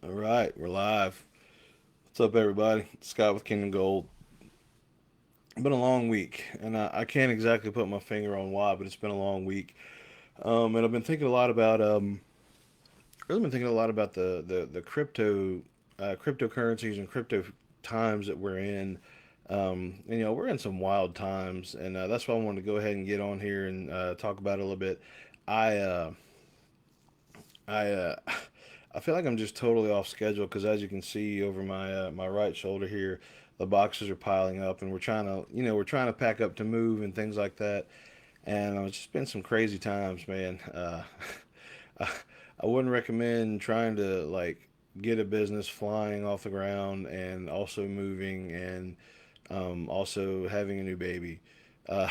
All right, we're live. What's up, everybody? Scott with Kingdom Gold. It's been a long week, and I can't exactly put my finger on why, but it's been a long week. And I've been thinking a lot about really been thinking a lot about the cryptocurrencies and crypto times that we're in. And we're in some wild times, and that's why I wanted to go ahead and get on here and talk about it a little bit. I uh, I I feel like I'm just totally off schedule because, as you can see over my right shoulder here, the boxes are piling up, and we're trying to pack up to move and things like that. And it's just been some crazy times, man. I, I wouldn't recommend trying to like get a business flying off the ground and also moving and also having a new baby. Uh,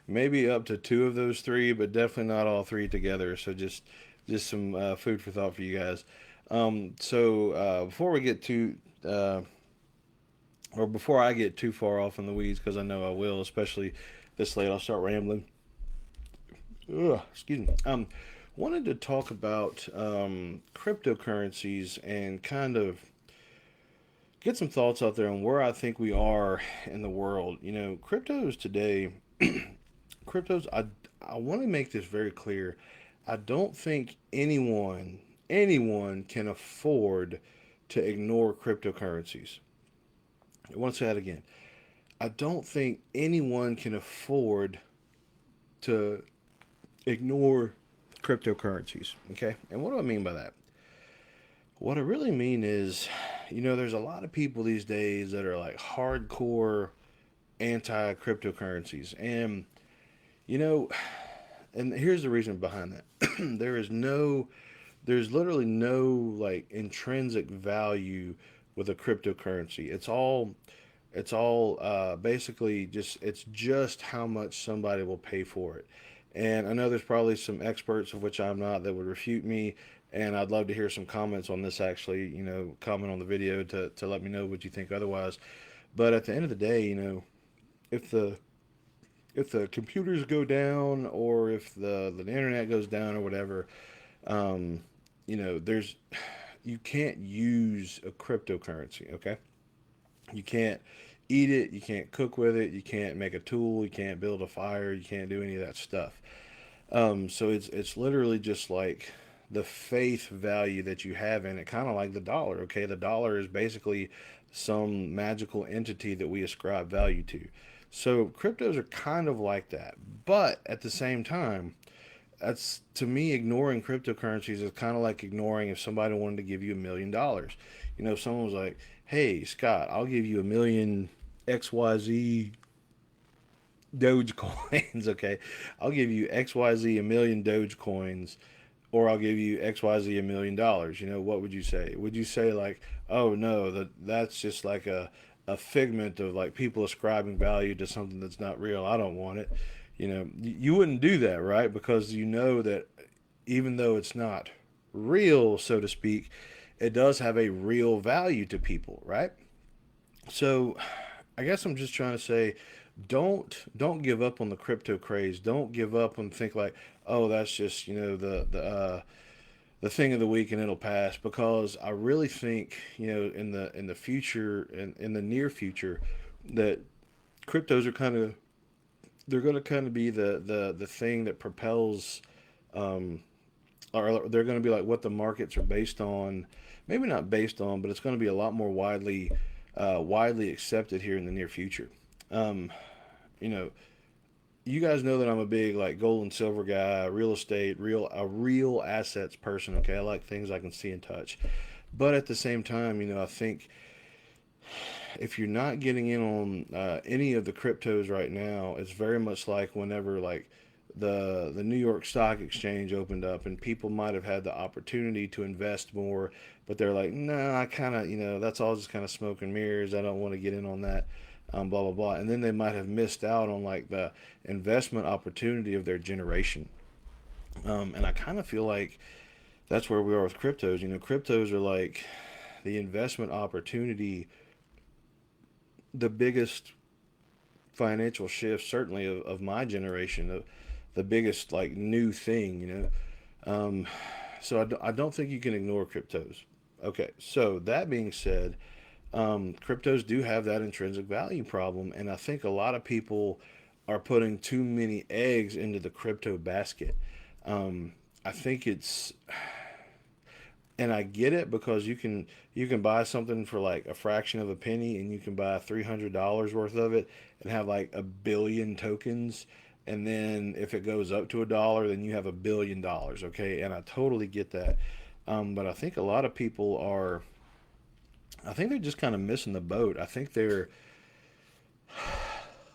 Maybe up to two of those three, but definitely not all three together. So just some food for thought for you guys. Before we get too or before I get too far off in the weeds, because I know I will, especially this late, I'll start rambling. Ugh, excuse me. Wanted to talk about cryptocurrencies and kind of get some thoughts out there on where I think we are in the world. Cryptos today, cryptos. I want to make this very clear. I don't think anyone can afford to ignore cryptocurrencies. I want to say that again. I don't think anyone can afford to ignore cryptocurrencies. Okay, and what do I mean by that? What I really mean is, there's a lot of people these days that are like hardcore anti cryptocurrencies, and you know, and here's the reason behind that. There's literally no like intrinsic value with a cryptocurrency. It's all basically it's just how much somebody will pay for it. And I know there's probably some experts, of which I'm not, that would refute me. And I'd love to hear some comments on this, actually, comment on the video to let me know what you think otherwise. But at the end of the day, if the if the computers go down or if the internet goes down or whatever, um, there's you can't use a cryptocurrency. Okay, you can't eat it, you can't cook with it, you can't make a tool, you can't build a fire, you can't do any of that stuff. So it's literally just like the faith value that you have in it, kind of like the dollar. Okay, the dollar is basically some magical entity that we ascribe value to. So cryptos are kind of like that, but at the same time, that's to me ignoring cryptocurrencies is kind of like ignoring if somebody wanted to give you $1 million. If someone was like, "Hey Scott, I'll give you a million XYZ Dogecoins." Okay, I'll give you XYZ a million Dogecoins, or I'll give you XYZ $1 million. What would you say? Would you say like, "Oh no, that's just like a figment of like people ascribing value to something that's not real. I don't want it." You wouldn't do that, right? Because you know that even though it's not real, so to speak, it does have a real value to people, right? So I guess I'm just trying to say, don't give up on the crypto craze. Don't give up and think like, oh, that's just the thing of the week and it'll pass. Because I really think in the future, in the near future, that cryptos are kind of they're going to kind of be the thing that propels, um, or they're going to be like what the markets are based on. Maybe not based on, but it's going to be a lot more widely accepted here in the near future. Um, you know, you guys know that I'm a big like gold and silver guy, real estate, real assets person. Okay, I like things I can see and touch, but at the same time, I think if you're not getting in on any of the cryptos right now, it's very much like whenever like the New York Stock Exchange opened up and people might have had the opportunity to invest more, but they're like, nah, I kind of that's all just kind of smoke and mirrors. I don't want to get in on that. Blah blah blah, and then they might have missed out on like the investment opportunity of their generation. And I kind of feel like that's where we are with cryptos. Cryptos are like the investment opportunity, the biggest financial shift certainly of my generation, the biggest like new thing. So I don't think you can ignore cryptos. Okay, so that being said, cryptos do have that intrinsic value problem, and I think a lot of people are putting too many eggs into the crypto basket. Um, I think it's, and I get it because you can buy something for like a fraction of a penny, and you can buy $300 worth of it and have like a billion tokens. And then if it goes up to $1, then you have $1 billion. Okay, and I totally get that. But I think a lot of people are. I think they're just kind of missing the boat. I think they're,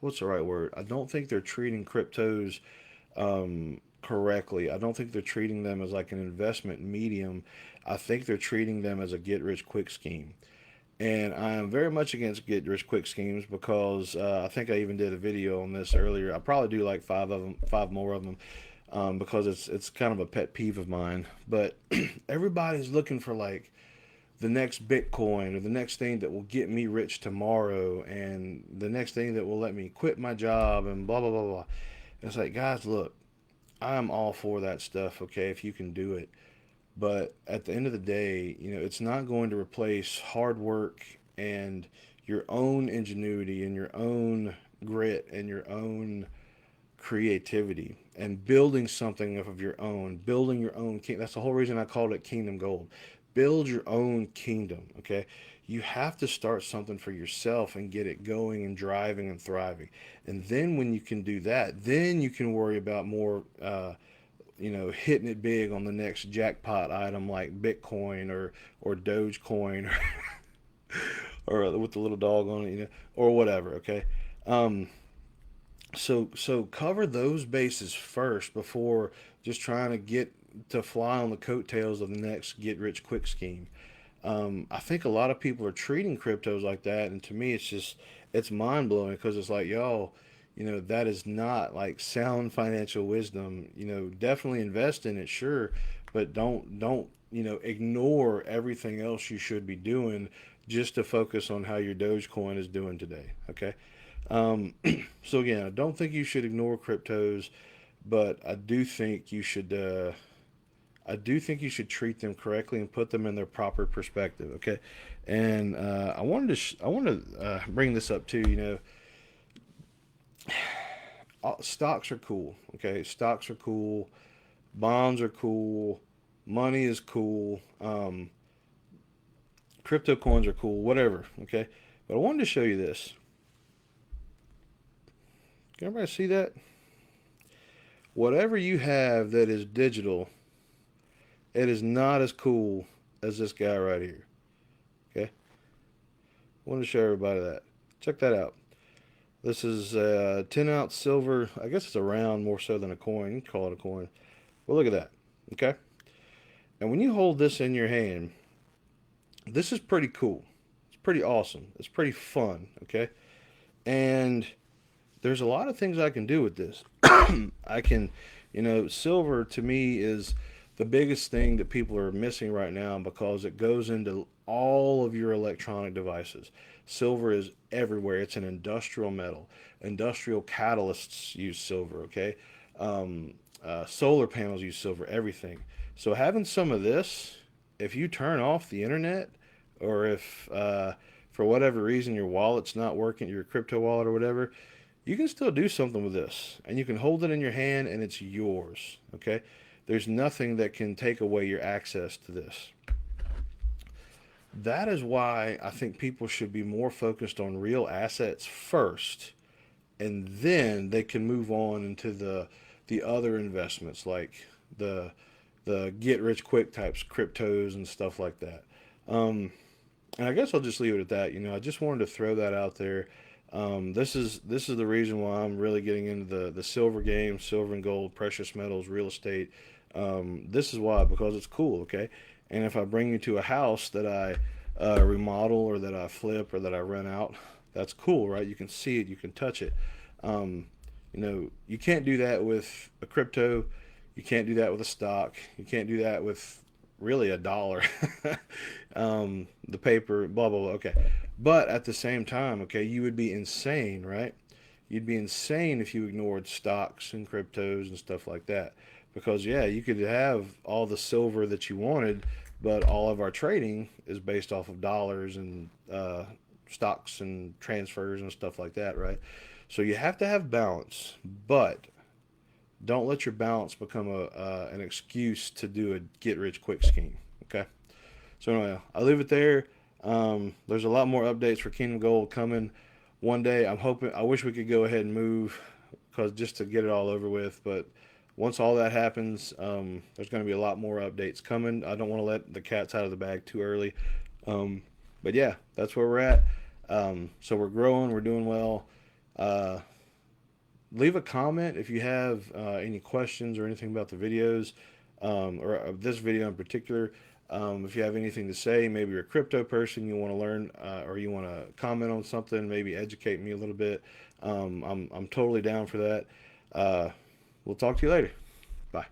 what's the right word? I don't think they're treating cryptos correctly. I don't think they're treating them as like an investment medium. I think they're treating them as a get rich quick scheme. And I am very much against get rich quick schemes because I think I even did a video on this earlier. I probably do like five of them, five more of them, because it's kind of a pet peeve of mine. But everybody's looking for like the next Bitcoin or the next thing that will get me rich tomorrow and the next thing that will let me quit my job and blah blah blah blah. And it's like, guys, look, I'm all for that stuff, okay, if you can do it. But at the end of the day, it's not going to replace hard work and your own ingenuity and your own grit and your own creativity and building something of your own, building your own king. That's the whole reason I called it Kingdom Gold. Build your own kingdom, okay? You have to start something for yourself and get it going and driving and thriving. And then when you can do that, then you can worry about more, hitting it big on the next jackpot item like Bitcoin or Dogecoin or with the little dog on it, or whatever, okay? Um, so cover those bases first before just trying to get to fly on the coattails of the next get rich quick scheme. I think a lot of people are treating cryptos like that, and to me, it's mind blowing because it's like, y'all, that is not like sound financial wisdom. Definitely invest in it, sure, but don't ignore everything else you should be doing just to focus on how your Dogecoin is doing today. Okay. Um, so again, I don't think you should ignore cryptos, but I do think you should treat them correctly and put them in their proper perspective. Okay, and I wanted to bring this up too. Stocks are cool. Okay, stocks are cool. Bonds are cool. Money is cool. Crypto coins are cool. Whatever. Okay, but I wanted to show you this. Can everybody see that? Whatever you have that is digital, it is not as cool as this guy right here. Okay, I want to show everybody that. Check that out. This is 10-ounce silver. I guess it's a round more so than a coin. You can call it a coin. Well, look at that. Okay, and when you hold this in your hand, this is pretty cool. It's pretty awesome. It's pretty fun. Okay, and there's a lot of things I can do with this. I can, silver to me is the biggest thing that people are missing right now because it goes into all of your electronic devices. Silver is everywhere. It's an industrial metal. Industrial catalysts use silver, okay? Solar panels use silver, everything. So having some of this, if you turn off the internet or if for whatever reason your wallet's not working, your crypto wallet or whatever, you can still do something with this and you can hold it in your hand and it's yours. Okay, there's nothing that can take away your access to this. That is why I think people should be more focused on real assets first, and then they can move on into the other investments like the the get rich quick types cryptos and stuff like that. um, and I guess I'll just leave it at that. I just wanted to throw that out there. This is the reason why I'm really getting into the silver game, silver and gold, precious metals, real estate. This is why, because it's cool, okay? And if I bring you to a house that I remodel or that I flip or that I rent out, that's cool, right? You can see it, you can touch it. Um, you can't do that with a crypto. You can't do that with a stock. You can't do that with really a dollar. The paper, blah, blah, blah. Okay. But at the same time, okay, you would be insane, right? You'd be insane if you ignored stocks and cryptos and stuff like that. Because, yeah, you could have all the silver that you wanted, but all of our trading is based off of dollars and stocks and transfers and stuff like that, right? So you have to have balance, but don't let your balance become an excuse to do a get rich quick scheme. Okay. So anyway, I'll leave it there. There's a lot more updates for Kingdom Gold coming one day. I'm hoping. I wish we could go ahead and move, because just to get it all over with. But once all that happens, there's going to be a lot more updates coming. I don't want to let the cats out of the bag too early. Um, but yeah, that's where we're at. So we're growing. We're doing well. Uh, Leave a comment if you have any questions or anything about the videos, or this video in particular. If you have anything to say, maybe you're a crypto person, you want to learn, or you want to comment on something, maybe educate me a little bit. I'm totally down for that. Uh, we'll talk to you later. Bye.